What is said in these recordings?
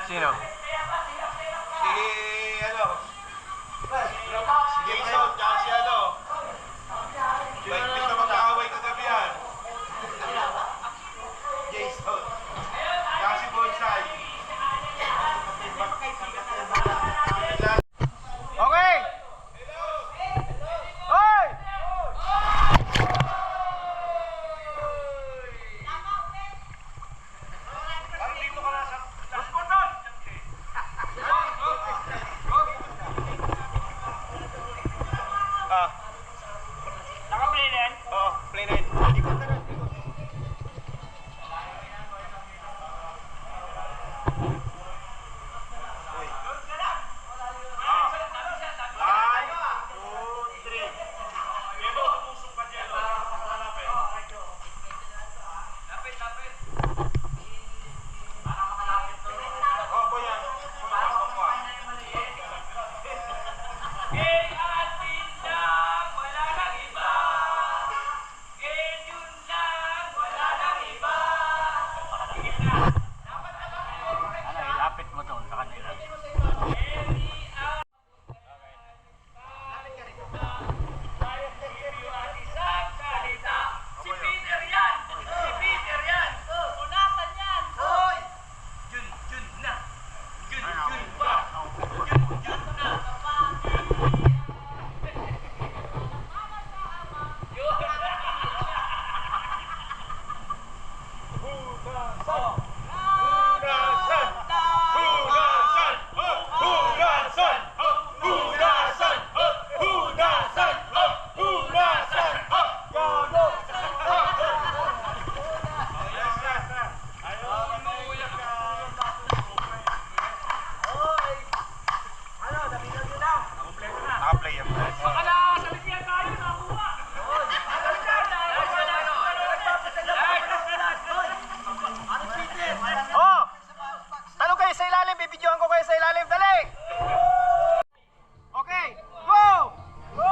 Sino? Si ano? Si Jason, tsaka si ano? Yung imbis na mag-aaway kagabi yan. Jason. Tsaka si Bonsai. Okay! Hoy! Parang dito ka na sa... Ah. Naka-play na yan? Oo, play na yun. Ikot na rin, ikot. Uy. Ah. 1, 2, 3. Ito, tusok pa dyan. Lapit. Oh, boy yan. Ano, ilapit mo doon sa kanila. Si Peter yan! Si Peter yan! Punasan yan! Hoy! Jun na! Jun pa! Jun na! Naka-play yan. Baka na salisiyan tayo, nakuha! Oh! Tanong kayo sa ilalim, bibidyohan ko kayo sa ilalim. Dali! Okay, go! Go!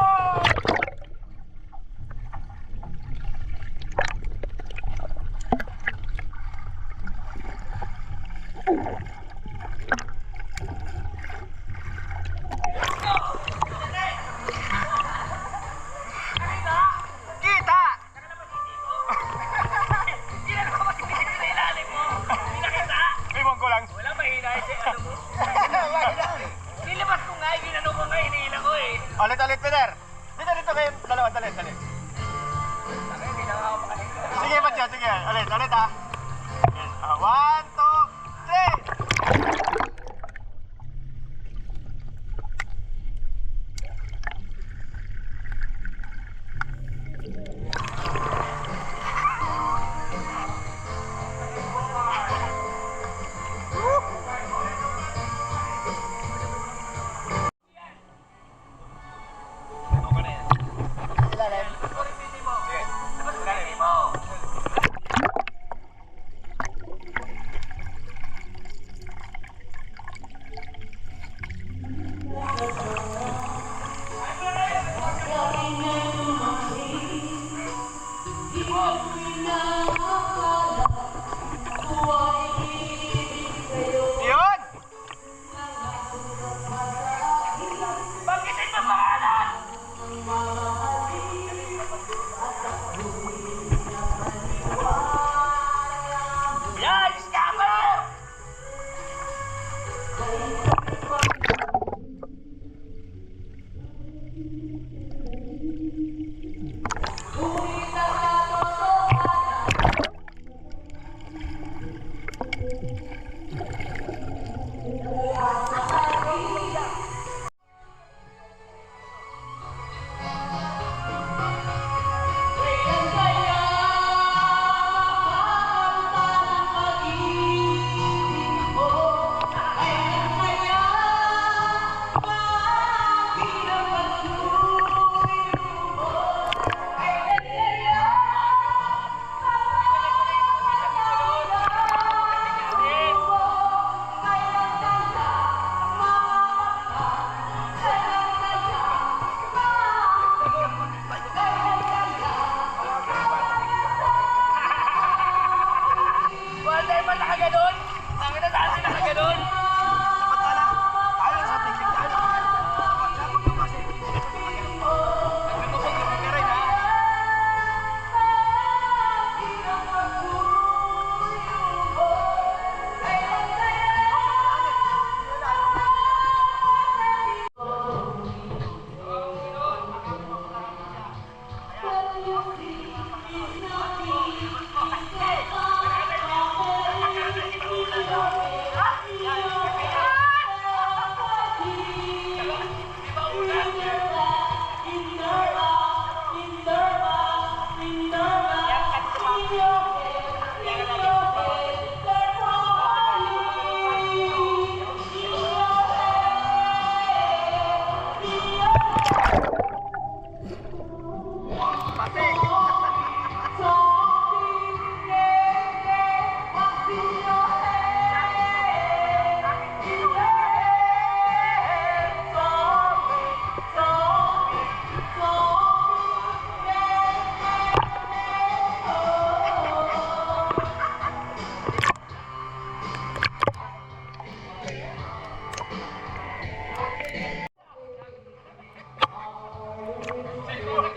Kita! Ilan ko matipid sa ilalim mo? Pinakita? Iwan ko lang. Wala mahina si ano mo. Nilabas ko nga, ginano ko nga, iniila ko eh. Ulit, Peter. Dito kayo. Dalawa, dali. Hindi na ako makalinga. Sige, Batya, sige. Ulit ha. Yes. 1, 2, 3. Yun! Banggitin mo pangalan! Yan! Scammer!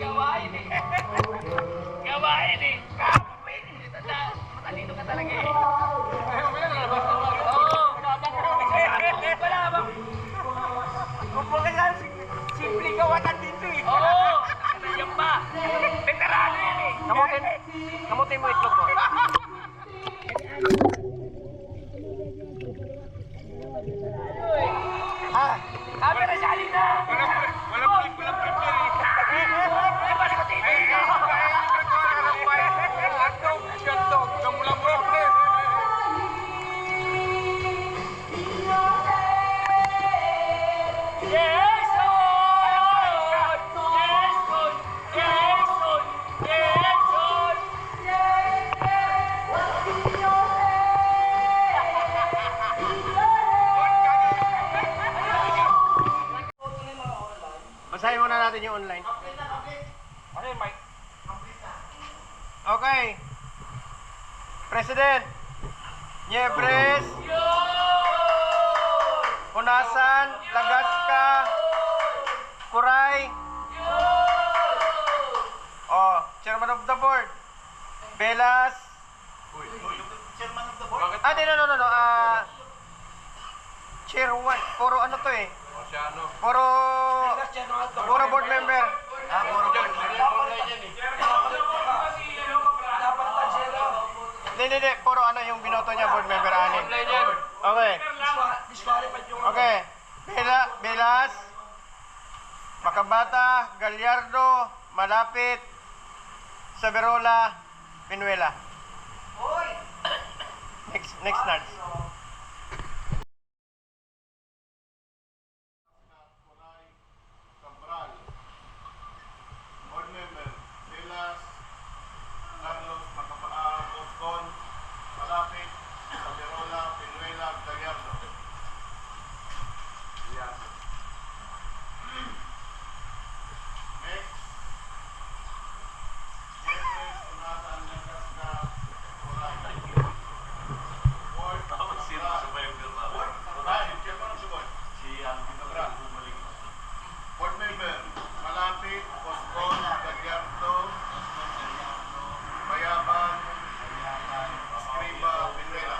Gawain eh. Gawain eh. Kapit. Matalino ka talaga eh. Oo. Wala ba? Kumbaga yan, simpleng gawatan dito eh. Oo. Yan pa. Veterano yan eh. Kamutin mo itlog mo. Ha? Camera siya na. Walang prepare eh. Labas ko TV. Yes, Lord! Yes, Lord! Yes, Lord! Yes, Lord! Basahin muna natin yung online. Ano yung mic? Okay. President, Niebres, Punasan, Lagasca, Kuray. Oh, Chairman of the Board. Belas. Chairman of the board? Bakit? No. Chair 1. Puro ano to eh. O siya ano? Puro board member. Puro board. Hindi. Puro ano yung binoto niya, board member 6. Okay. Okay. Belas, Macabata, Gallardo, Malapit, Saberola, Pinuela. Next Nards. Cabral. Board member. Velas. Carlos Oscon. Malapit. Saberola. Pinuela. Gallardo. Next. Jeffrey Unatan Lagasca. Kuray. Ward. Ward. Chairman of the board. Cabral. Board member. Malapit. Oscon. Gallardo. Bayaban. Escriba. Pinuela.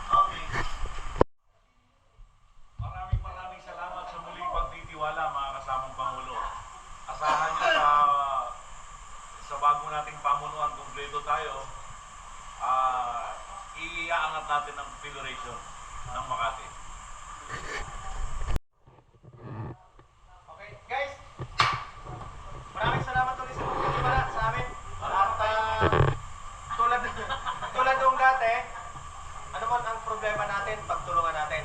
Okay. Maraming salamat sa muling pagtitiwala mga kasamang Pangulo. Asahan niyo sa bago nating pamunuan, kumpleto tayo. Iaangat natin ang Federation ng Makati. Okay, guys. Maraming salamat ulit sa pagtitiwala sa amin. At tulad nung dati, ano man ang problema natin, pagtulungan natin.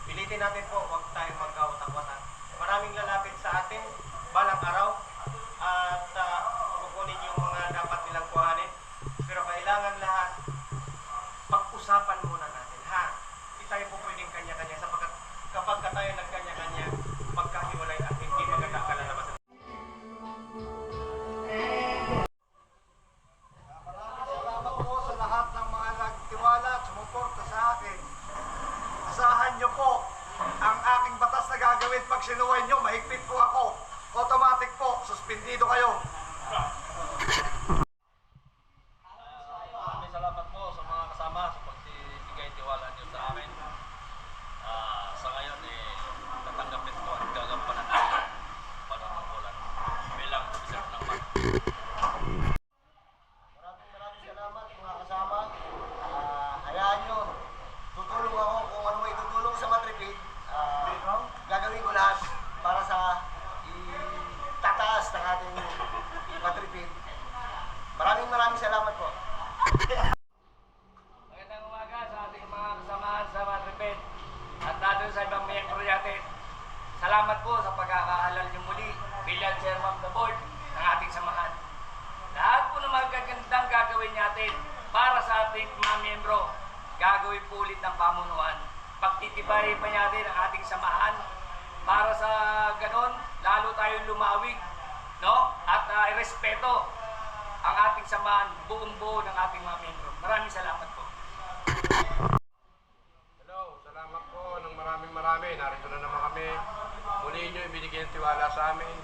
Pilitin natin po, huwag tayong magkawatak-watak. Maraming lalapit sa atin, balang araw, at kukunin yung mga dapat nilang kuhanin. Pero kailangan lahat, pag-usapan muna natin, ha? Hindi tayo po pwedeng kanya-kanya, sapagkat kapag tayo nagkanya-kanya, magkahiwalay at hindi maganda ang kalalabasan. Salamat po sa lahat ng mga nagtiwala at sumuporta sa akin. Asahan niyo po ang maraming salamat po. Magandang umaga sa ating mga kasamahan sa Madripet at natin sa ibang miyembro natin. Salamat po sa pagkakahalal niyo muli bilang chairman of the board ng ating samahan. Lahat po ng magagandang gagawin natin para sa ating mga miyembro, gagawin po ulit ng pamunuan. Pagtitibayin pa natin ang ating samahan para sa ganon, lalo tayong lumawig, no? At irespeto ang ating samahan, buong buo ng ating mga miyembro. Maraming salamat po. Hello, salamat po ng marami. Narito na naman kami. Muli nyo ibinigay ng tiwala sa amin.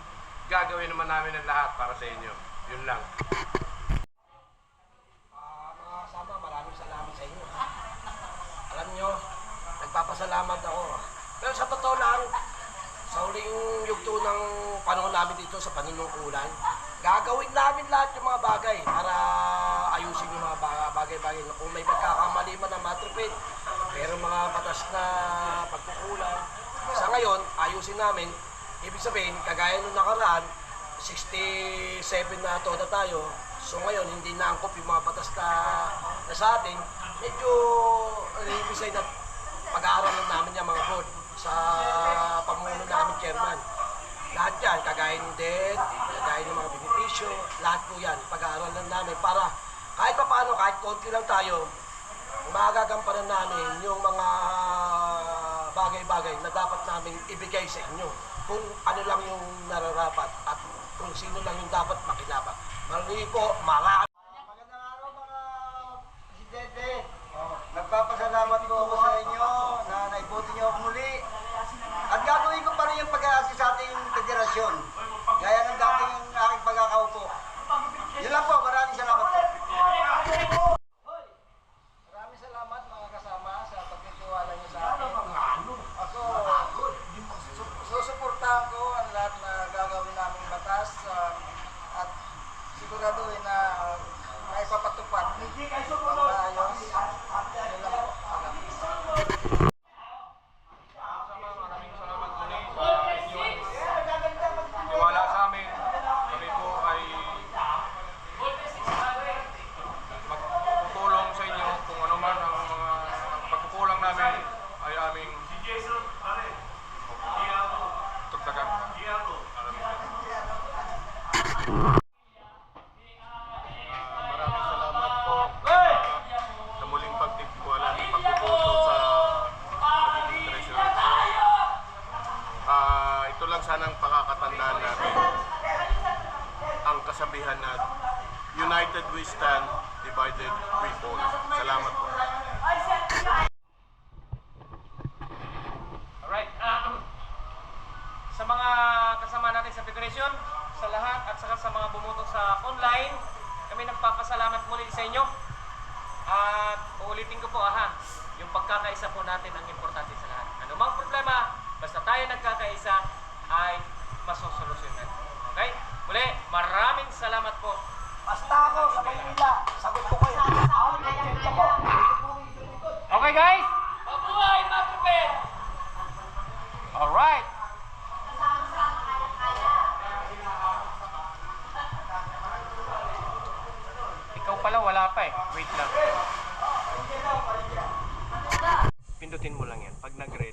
Gagawin naman namin ang lahat para sa inyo. Yun lang. Mga kasama, maraming salamat sa inyo. Alam nyo, nagpapasalamat ako. Pero sa totoo lang, sa huling yugto ng panahon namin dito sa panunungkulan, gagawin namin lahat yung mga bagay para ayusin yung mga bagay-bagay. Kung may pagkakamali man ng Madripet, pero mga batas na pagkukulang. Sa ngayon, ayusin namin. Ibig sabihin, kagaya nung nakaraan, 67 na toda tayo. So ngayon, hindi naangkop yung mga batas na sa atin. Medyo ibig sabihin na pag-aaralan namin yung mga board sa pamuno namin chairman. Lahat yan, kagaya ng debt, kagaya ng mga benepisyo, lahat po yan, pag-aaralan namin para kahit pa paano, kahit konti lang tayo, magagampanan namin yung mga bagay-bagay na dapat namin ibigay sa inyo. Kung ano lang yung nararapat at kung sino lang yung dapat makinabang. Marami po, marami. Magandang araw mga presidente. Nagpapasalamat po ako sa inyo na naiboto niyo ako muli. At gagawin ko pa rin yung pag-aasist sa ating federasyon. Gaya ng dating aking pagkakaupo. Yun lang po, maraming salamat po. Maraming salamat mga kasama sa pagtitiwala niyo sa akin. Ako, susuportahan ko ang lahat na gagawin naming batas at siguraduhin na maipapatupad ng maayos. Yun lang po. Maraming salamat muli sa inyong tiwala sa amin. Kami po ay magpupulong sa inyo kung ano man ang mga pagkukulang namin ay aming tugtagan. Maraming salamat po sa muling pagtitiwala ng pagbubuto sa pagiging treasurer ko. Ito lang sanang pakakatandaan natin ang kasabihan na united we stand, divided we fall. Salamat po. Alright, sa mga kasama natin sa Federation, sa lahat at saka sa mga bumuto sa online, kami nagpapasalamat muli sa inyo. At uulitin ko po yung pagkakaisa po natin ang importante sa lahat. Ano mang problema, basta tayo nagkakaisa ay masusolusyonan. Okay? Muli, maraming salamat po. Basta ako sa Maynila, sagot ko kayo. Okay guys? Mabuhay, Madripet! Alright. Ikaw pala wala pa eh. Wait lang. Pindutin mo lang yan. Pag nag-red,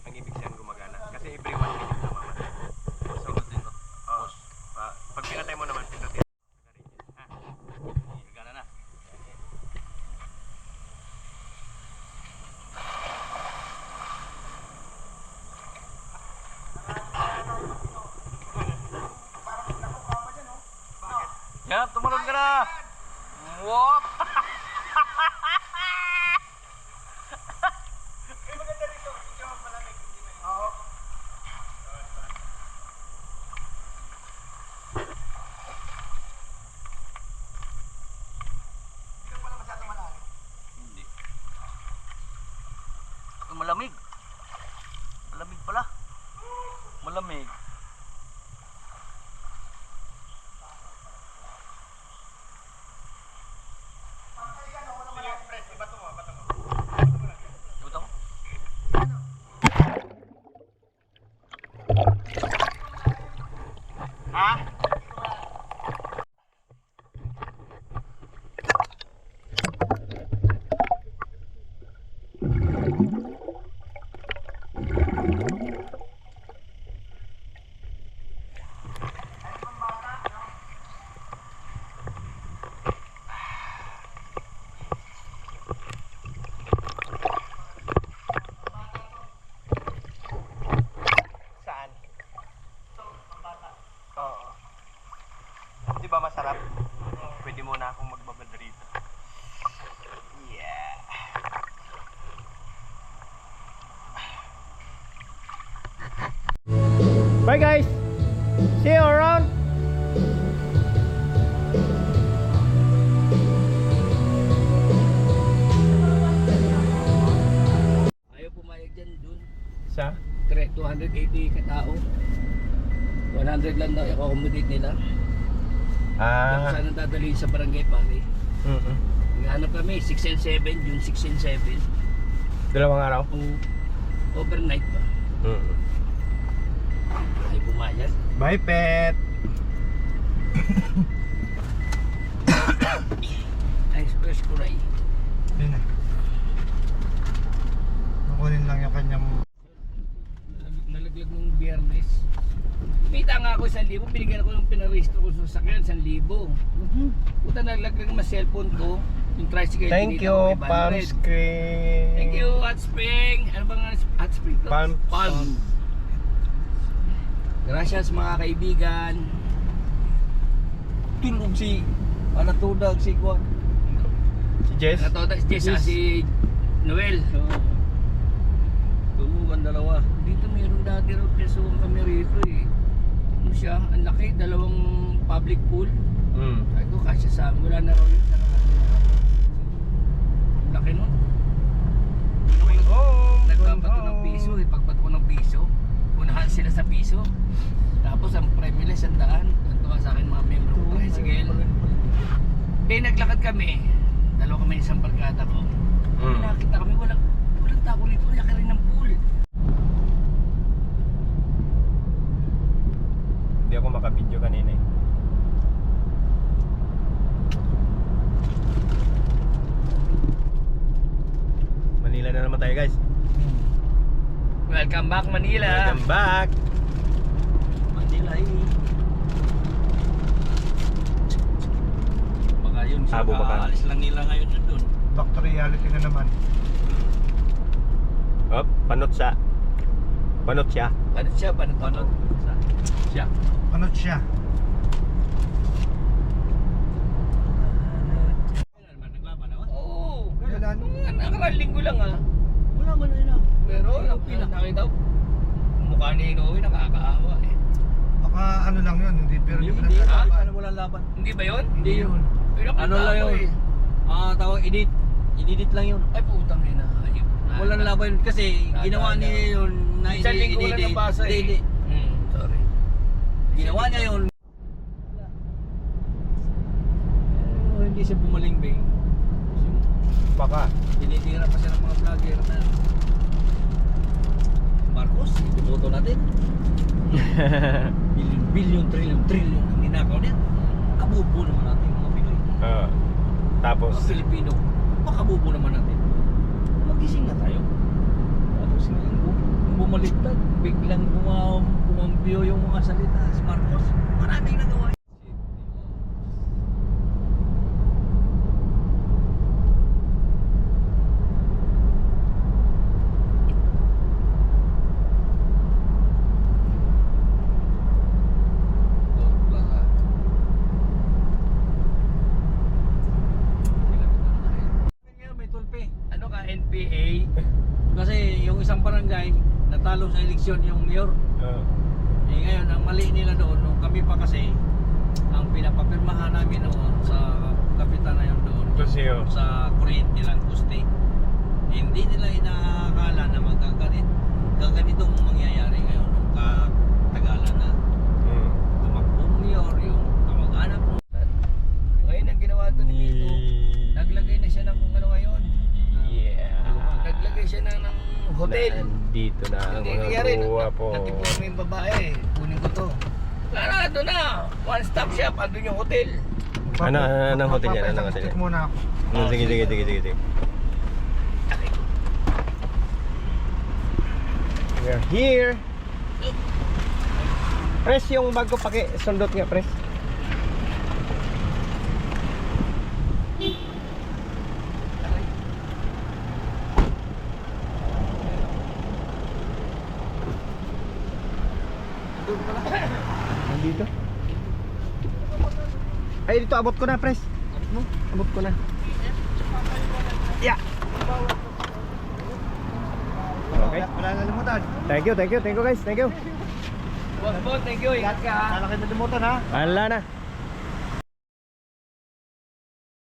ang ibig sabihin gumagana. Kasi every 1 minute namamatay. Pindutin ko. Oo. Pag pinatay mo naman, pindutin. Gana na. Yan, tumalon ka na! Wop! Hindi. Malamig. Malamig pala. Malamig. muna akong magbabad rito. Yeah. Bye guys. See you around. Ayaw pumayag dyan dun. Sa? 280 katao. 100 lang daw i-accommodate nila. Kung saan ang dadalhin sa barangay pare. Naghanap kami 6 and 7, June 6 and 7. Dalawang araw. Overnight pa. Ay pumayag. Bye pet. Ay express ko rin. Yun na. Nakunin lang yung kanyang... Nalaglag nung biyernes. Kumita nga ako 1,000, binigyan ako ng pinarehistro ko sa sasakyan 1,000. Puta nalaglag ng cellphone ko. Yung tricycle. Thank binita you, ko, 500. Palm Screen. Thank you, Hot Spring. Ano bang Hot Spring to? Palm. Gracias mga kaibigan. Tulog si Anatudag si Kwan. Si Jess. Natoda si Jess, si Noel. Tulugan dalawa. Dito mayroon dati raw pesuhan kami rito eh. Ano siya? Ang laki, dalawang public pool. Sabi ko, kasya sa amin. Wala na raw yun. Ang laki nun. Going home. Nagbabato ng piso eh. Pagbato ko ng piso, unahan sila sa piso. Tapos ang premyo nila 100. Ang tuwa sa akin mga membro ko tricycle. Eh naglakad kami. Dalawa kami isang barkada ko. Nakita kami walang tao rito. Laki rin ng pool. Hindi ako makabidyo kanina eh. Manila na naman tayo guys. Welcome back Manila. Welcome back. Manila eh. Baka yun siya, Abo ba ka? kaalis lang nila ngayon nandun. Back to reality na naman. Oh, panot siya. Panot siya. Ano siya? Paano to? Siya. Panot siya. Kailan naman naglaban ako? Oo. Kailan? Nakaraan linggo lang ah. Wala man na. Pero nakita ko. Mukha ni Noe nakakaawa eh. Baka ano lang yun, hindi pero di pa Hindi, nagkakapan. ano walang laban. Hindi ba yun? Hindi yun. Pero Ano lang yun? Tawag edit. Edit lang yun. Ay putang ina. Ayun. Walang laban yun kasi ginawa niya yun na Isang linggo ko lang nabasa eh. Hindi. Sorry. Ginawa niya yun. Hindi siya bumalingbing. Baka. Tinitira pa siya ng mga vlogger na Marcos, ituboto natin. Billion, trillion ang ninakaw niya. Kabubo naman natin mga Pinoy. Tapos Mga Pilipino, makabubo naman natin. Magising na tayo. Tapos ngayon, bumaliktad. Biglang bumambiyo yung mga salita. Si Marcos, maraming nagawa. May tulpe. Ano ka NPA? Kasi yung isang barangay natalo sa eleksyon yung mayor. Eh ngayon ang mali nila doon nung kami pa kasi ang pinapapirmahan namin noon sa kapitan na yun doon Kusyo. sa kuryente lang poste. Hindi nila inaakala na gaganitong mangyayari ngayon nung katagalan na tumakbong mayor yung kamag-anak mo. Ngayon ang ginawa to ni Mito, naglagay na siya ng kung ano ngayon. Naglagay siya ng hotel. Nandito na ang Hindi mga kaya rin, buwa po. natipon mo yung babae, kunin ko to. Wala na, doon na. One stop shop, andun yung hotel. Anong hotel yan? Anong hotel Check yan? muna ako. Sige. We are here. Press yung bago sundot nga, press. Nandito. Ay, dito abot ko na, press. mo. Abot ko na. Yeah. Okay. Wala nalimutan. Thank you guys. Thank you. Boss, thank you. Ingat ka ha. Wala kayo nalimutan ha. Wala na.